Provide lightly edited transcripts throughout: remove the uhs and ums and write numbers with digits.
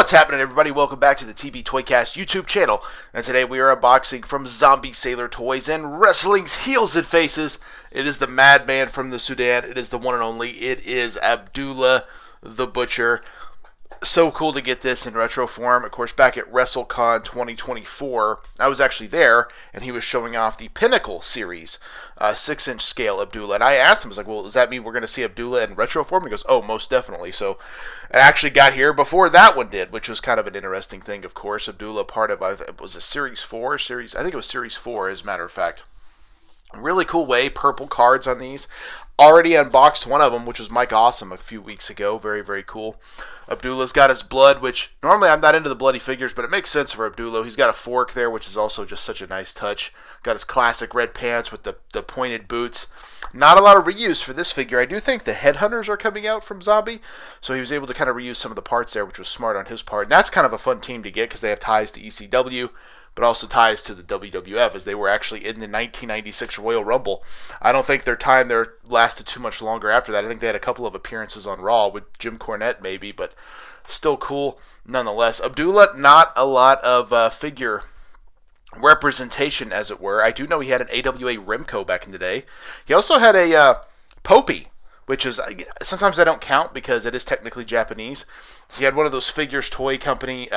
What's happening, everybody? Welcome back to the TB Toycast YouTube channel. And today we are unboxing from Zombie Sailor Toys and Wrestling's Heels and Faces. It is the madman from the Sudan. It is the one and only. It is Abdullah the Butcher. So cool to get this in retro form. Of course, back at WrestleCon 2024, I was actually there, and he was showing off the Pinnacle series, 6-inch scale Abdullah. And I asked him, I was like, well, does that mean we're going to see Abdullah in retro form? He goes, oh, most definitely. So it actually got here before that one did, which was kind of an interesting thing, of course. Abdullah, part of, it was a Series 4, I think it was Series 4, as a matter of fact. Really cool way, purple cards on these. Already unboxed one of them, which was Mike Awesome a few weeks ago. Very, very cool. Abdullah's got his blood, which normally I'm not into the bloody figures, but it makes sense for Abdullah. He's got a fork there, which is also just such a nice touch. Got his classic red pants with the pointed boots. Not a lot of reuse for this figure. I do think the headhunters are coming out from Zombie, so he was able to kind of reuse some of the parts there, which was smart on his part. And that's kind of a fun team to get because they have ties to ECW, but also ties to the WWF, as they were actually in the 1996 Royal Rumble. I don't think their time there lasted too much longer after that. I think they had a couple of appearances on Raw with Jim Cornette maybe, but still cool nonetheless. Abdullah, not a lot of figure representation, as it were. I do know he had an AWA Remco back in the day. He also had a Popey, which is, sometimes I don't count because it is technically Japanese. He had one of those figures toy company,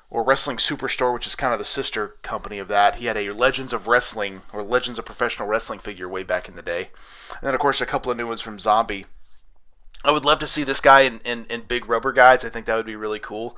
or Wrestling Superstore, which is kind of the sister company of that. He had a Legends of Wrestling, or Legends of Professional Wrestling figure way back in the day. And then, of course, a couple of new ones from Zombie. I would love to see this guy in big rubber guides. I think that would be really cool.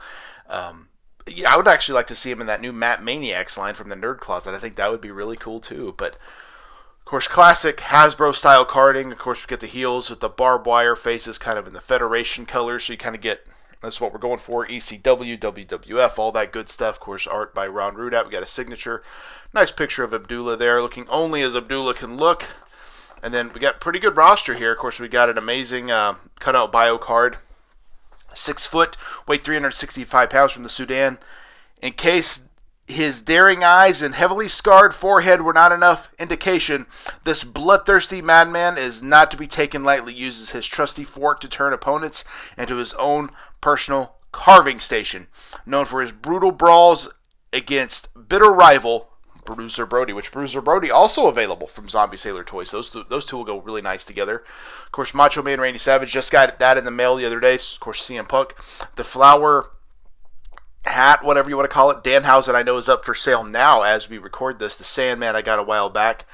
Yeah, I would actually like to see him in that new Matt Maniacs line from the Nerd Closet. I think that would be really cool, too. But, of course, classic Hasbro-style carding. Of course, we get the heels with the barbed wire faces kind of in the Federation colors, so you kind of get... That's what we're going for. ECW, WWF, all that good stuff. Of course, art by Ron Rudat. We got a signature. Nice picture of Abdullah there, looking only as Abdullah can look. And then we got pretty good roster here. Of course, we got an amazing cutout bio card. 6 foot, weight 365 pounds from the Sudan. In case his daring eyes and heavily scarred forehead were not enough indication, this bloodthirsty madman is not to be taken lightly. Uses his trusty fork to turn opponents into his own personal carving station. Known for his brutal brawls against bitter rival Bruiser Brody, which Bruiser Brody also available from Zombie Sailor Toys. Those two will go really nice together. Of course, Macho Man Randy Savage just got that in the mail the other day. Of course, CM Punk. The flower hat, whatever you want to call it, Danhausen, I know, is up for sale now as we record this. The Sandman I got a while back.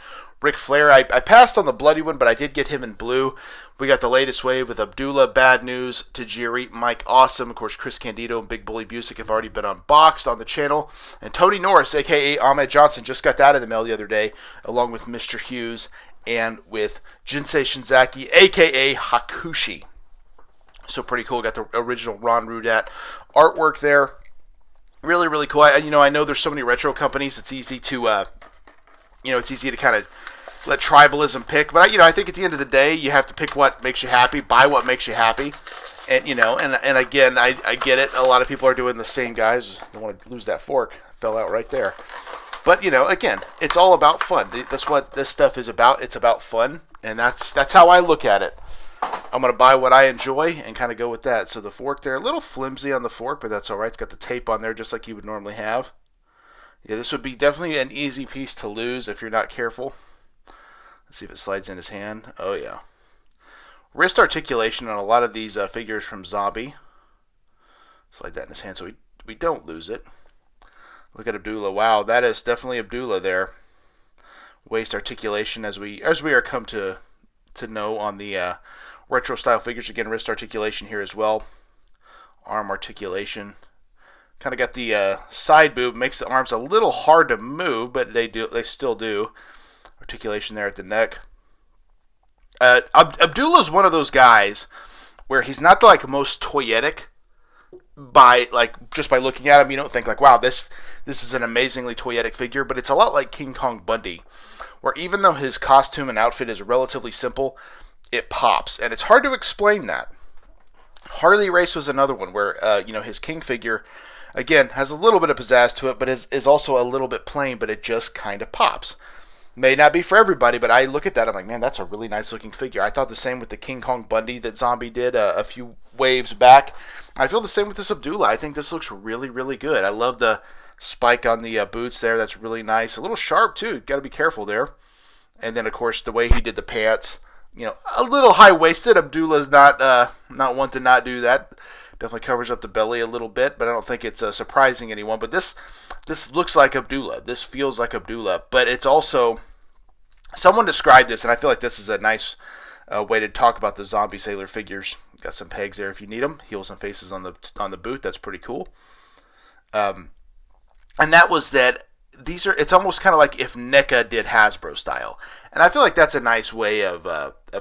Ric Flair, I passed on the bloody one, but I did get him in blue. We got the latest wave with Abdullah, Bad News, Tajiri, Mike Awesome. Of course, Chris Candido and Big Bully Busick have already been unboxed on the channel. And Tony Norris, a.k.a. Ahmed Johnson, just got that in the mail the other day, along with Mr. Hughes and with Jinsei Shinzaki, a.k.a. Hakushi. So pretty cool. Got the original Ron Rudat artwork there. Really, really cool. I know there's so many retro companies. It's easy to, it's easy to kind of let tribalism pick. But I think at the end of the day, you have to pick what makes you happy, buy what makes you happy, and and again, I get it. A lot of people are doing the same, guys. Don't want to lose that fork. Fell out right there. But again, it's all about fun. That's what this stuff is about. It's about fun, and that's how I look at it. I'm going to buy what I enjoy and kind of go with that. So the fork there, a little flimsy on the fork, but that's all right. It's got the tape on there just like you would normally have. Yeah, this would be definitely an easy piece to lose if you're not careful. Let's see if it slides in his hand. Oh, yeah. Wrist articulation on a lot of these figures from Zombie. Slide that in his hand so we don't lose it. Look at Abdullah. Wow, that is definitely Abdullah there. Waist articulation as we are come to know on the retro style figures. Again, wrist articulation here as well. Arm articulation. Kind of got the side boob. Makes the arms a little hard to move, but they still do. Articulation there at the neck. Abdullah's one of those guys where he's not the most toyetic just by looking at him. You don't think wow, this is an amazingly toyetic figure, but it's a lot like King Kong Bundy, where even though his costume and outfit is relatively simple, it pops, and it's hard to explain that. Harley Race was another one where his King figure, again, has a little bit of pizzazz to it, but is also a little bit plain, but it just kind of pops. May not be for everybody, but I look at that, I'm like, man, that's a really nice looking figure. I thought the same with the King Kong Bundy that Zombie did a few waves back. I feel the same with this Abdullah. I think this looks really, really good. I love the spike on the boots there. That's really nice. A little sharp, too. Got to be careful there. And then, of course, the way he did the pants, a little high-waisted. Abdullah's not one to not do that. Definitely covers up the belly a little bit, but I don't think it's surprising anyone. But this looks like Abdullah. This feels like Abdullah. But it's also, someone described this, and I feel like this is a nice way to talk about the Zombie Sailor figures. Got some pegs there if you need them. Heels and faces on the boot. That's pretty cool. And that was that. It's almost kind of like if NECA did Hasbro style, and I feel like that's a nice way of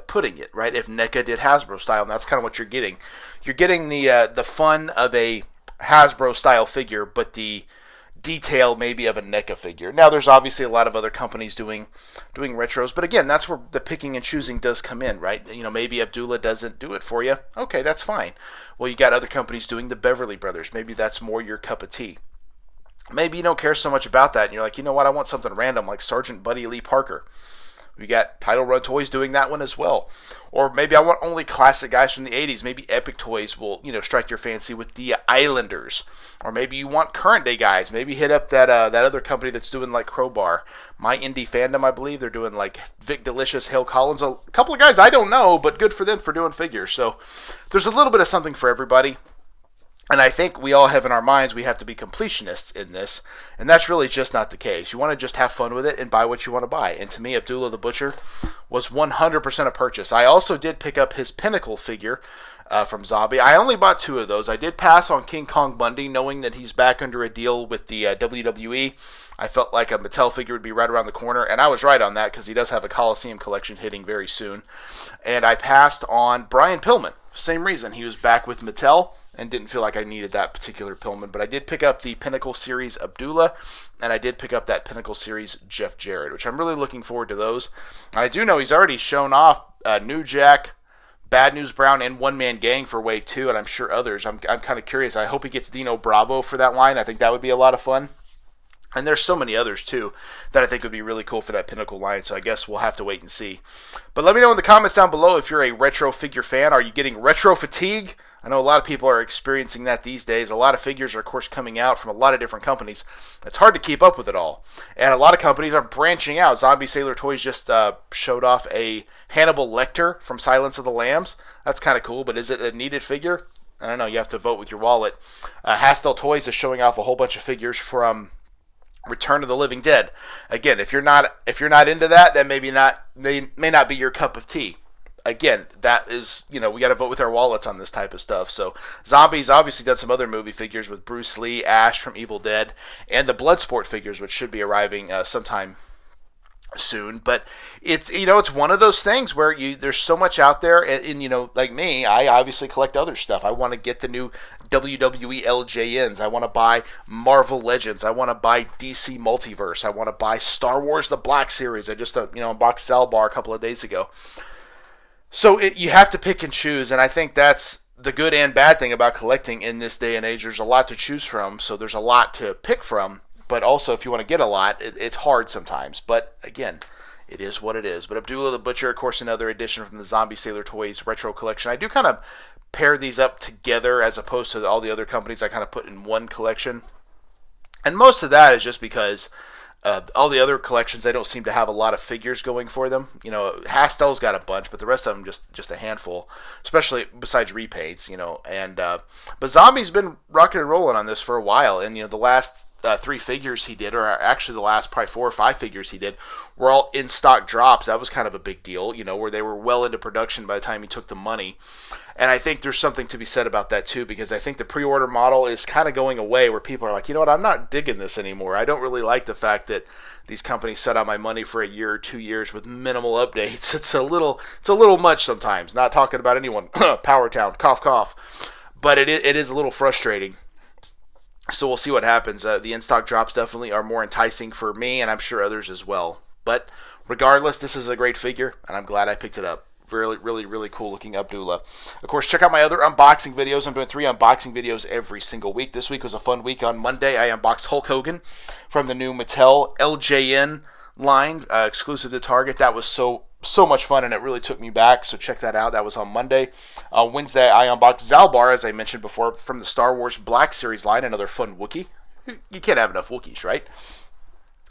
putting it, right? If NECA did Hasbro style, and that's kind of what you're getting. You're getting the fun of a Hasbro style figure, but the detail maybe of a NECA figure. Now, there's obviously a lot of other companies doing retros, but again, that's where the picking and choosing does come in, right? Maybe Abdullah doesn't do it for you. Okay, that's fine. Well, you got other companies doing the Beverly Brothers. Maybe that's more your cup of tea. Maybe you don't care so much about that, and you're like, you know what, I want something random like Sergeant Buddy Lee Parker. We got Title Run Toys doing that one as well. Or maybe I want only classic guys from the 80s. Maybe Epic Toys will, strike your fancy with the Islanders. Or maybe you want current day guys. Maybe hit up that other company that's doing like Crowbar. My Indie Fandom, I believe. They're doing like Vic Delicious, Hale Collins. A couple of guys I don't know, but good for them for doing figures. So there's a little bit of something for everybody. And I think we all have in our minds we have to be completionists in this, and that's really just not the case. You want to just have fun with it and buy what you want to buy. And to me, Abdullah the Butcher was 100% a purchase. I also did pick up his Pinnacle figure from Zombie. I only bought 2 of those. I did pass on King Kong Bundy, knowing that he's back under a deal with the WWE. I felt like a Mattel figure would be right around the corner, and I was right on that because he does have a Coliseum collection hitting very soon. And I passed on Brian Pillman. Same reason. He was back with Mattel and didn't feel like I needed that particular Pillman. But I did pick up the Pinnacle Series Abdullah, and I did pick up that Pinnacle Series Jeff Jarrett, which I'm really looking forward to those. And I do know he's already shown off New Jack, Bad News Brown, and One Man Gang for Wave 2, and I'm sure others. I'm kind of curious. I hope he gets Dino Bravo for that line. I think that would be a lot of fun. And there's so many others, too, that I think would be really cool for that Pinnacle line, so I guess we'll have to wait and see. But let me know in the comments down below if you're a retro figure fan. Are you getting retro fatigue? I know a lot of people are experiencing that these days. A lot of figures are, of course, coming out from a lot of different companies. It's hard to keep up with it all. And a lot of companies are branching out. Zombie Sailor Toys just showed off a Hannibal Lecter from Silence of the Lambs. That's kind of cool, but is it a needed figure? I don't know. You have to vote with your wallet. Hastel Toys is showing off a whole bunch of figures from Return of the Living Dead. Again, if you're not into that, then they may not be your cup of tea. Again, that is, we got to vote with our wallets on this type of stuff. So, Zombie's obviously done some other movie figures with Bruce Lee, Ash from Evil Dead, and the Bloodsport figures, which should be arriving sometime soon. But it's one of those things where there's so much out there, and like me, I obviously collect other stuff. I want to get the new WWE LJNs. I want to buy Marvel Legends. I want to buy DC Multiverse. I want to buy Star Wars The Black Series. I just unboxed Salbar a couple of days ago. So you have to pick and choose, and I think that's the good and bad thing about collecting in this day and age. There's a lot to choose from, so there's a lot to pick from, but also if you want to get a lot, it's hard sometimes. But again, it is what it is. But Abdullah the Butcher, of course, another edition from the Zombie Sailor Toys Retro Collection. I do kind of pair these up together as opposed to all the other companies I kind of put in one collection. And most of that is just because all the other collections, they don't seem to have a lot of figures going for them. Hastel's got a bunch, but the rest of them just a handful, especially besides repaints, And but Zombie's been rocking and rolling on this for a while, and the last 3 figures he did, or actually the last probably 4 or 5 figures he did, were all in stock drops. That was kind of a big deal, where they were well into production by the time he took the money. And I think there's something to be said about that too, because I think the pre-order model is kind of going away, where people are like, you know what, I'm not digging this anymore. I don't really like the fact that these companies set out my money for a year or 2 years with minimal updates. It's a little much sometimes. Not talking about anyone. Power Town, cough, cough. But it is a little frustrating. So we'll see what happens. The in-stock drops definitely are more enticing for me, and I'm sure others as well. But regardless, this is a great figure, and I'm glad I picked it up. Really, really, really cool looking Abdullah. Of course, check out my other unboxing videos. I'm doing 3 unboxing videos every single week. This week was a fun week. On Monday, I unboxed Hulk Hogan from the new Mattel LJN line, exclusive to Target. That was so much fun, and it really took me back, so check that out. That was on Monday. Wednesday, I unboxed Zalbar, as I mentioned before, from the Star Wars Black Series line, another fun Wookiee. You can't have enough Wookiees, right?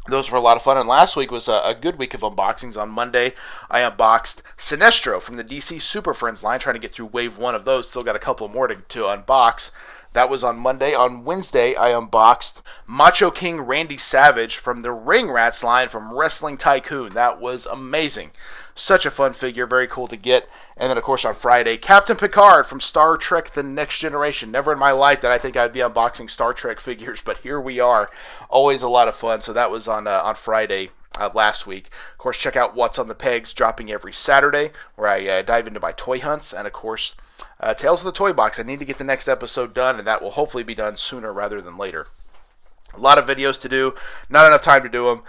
Those were a lot of fun, and last week was a good week of unboxings. On Monday, I unboxed Sinestro from the DC Super Friends line, trying to get through Wave 1 of those. Still got a couple more to unbox. That was on Monday. On Wednesday, I unboxed Macho King Randy Savage from the Ring Rats line from Wrestling Tycoon. That was amazing. Such a fun figure, very cool to get. And then, of course, on Friday, Captain Picard from Star Trek The Next Generation. Never in my life did I think I'd be unboxing Star Trek figures, but here we are. Always a lot of fun. So that was on Friday last week. Of course, check out What's on the Pegs, dropping every Saturday, where I dive into my toy hunts. And, of course, Tales of the Toy Box. I need to get the next episode done, and that will hopefully be done sooner rather than later. A lot of videos to do, not enough time to do them,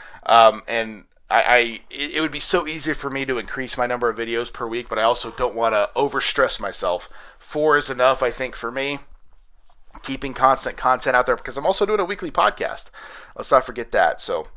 and it would be so easy for me to increase my number of videos per week, but I also don't want to overstress myself. 4 is enough, I think, for me. Keeping constant content out there, because I'm also doing a weekly podcast. Let's not forget that. So,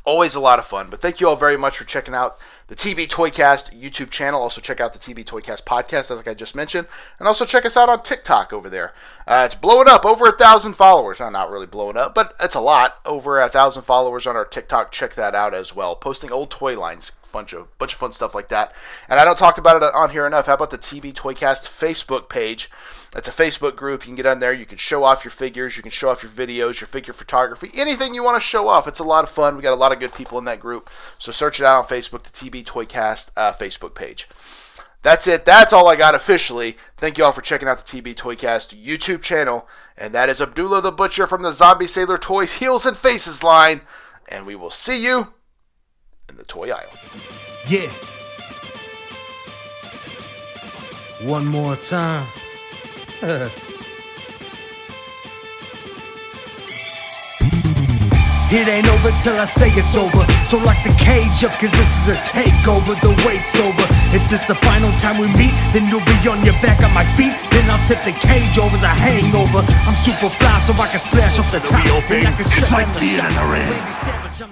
always a lot of fun. But thank you all very much for checking out the TB Toycast YouTube channel. Also check out the TB Toycast podcast, as like I just mentioned. And also check us out on TikTok over there. It's blowing up, over 1,000 followers. No, not really blowing up, but it's a lot. Over 1,000 followers on our TikTok. Check that out as well. Posting old toy lines. Bunch of fun stuff like that. And I don't talk about it on here enough. How about the TB Toycast Facebook page? It's a Facebook group. You can get on there. You can show off your figures. You can show off your videos, your figure photography, anything you want to show off. It's a lot of fun. We got a lot of good people in that group. So search it out on Facebook, the TB Toycast Facebook page. That's it. That's all I got officially. Thank you all for checking out the TB Toycast YouTube channel. And that is Abdullah the Butcher from the Zombie Sailor Toys Heels and Faces line. And we will see you in the toy aisle. Yeah. One more time. It ain't over till I say it's over. So lock the cage up, cause this is a takeover. The wait's over. If this the final time we meet, then you'll be on your back on my feet. Then I'll tip the cage over as a hangover. I'm super fly so I can splash off the top. And I can shut down the shot.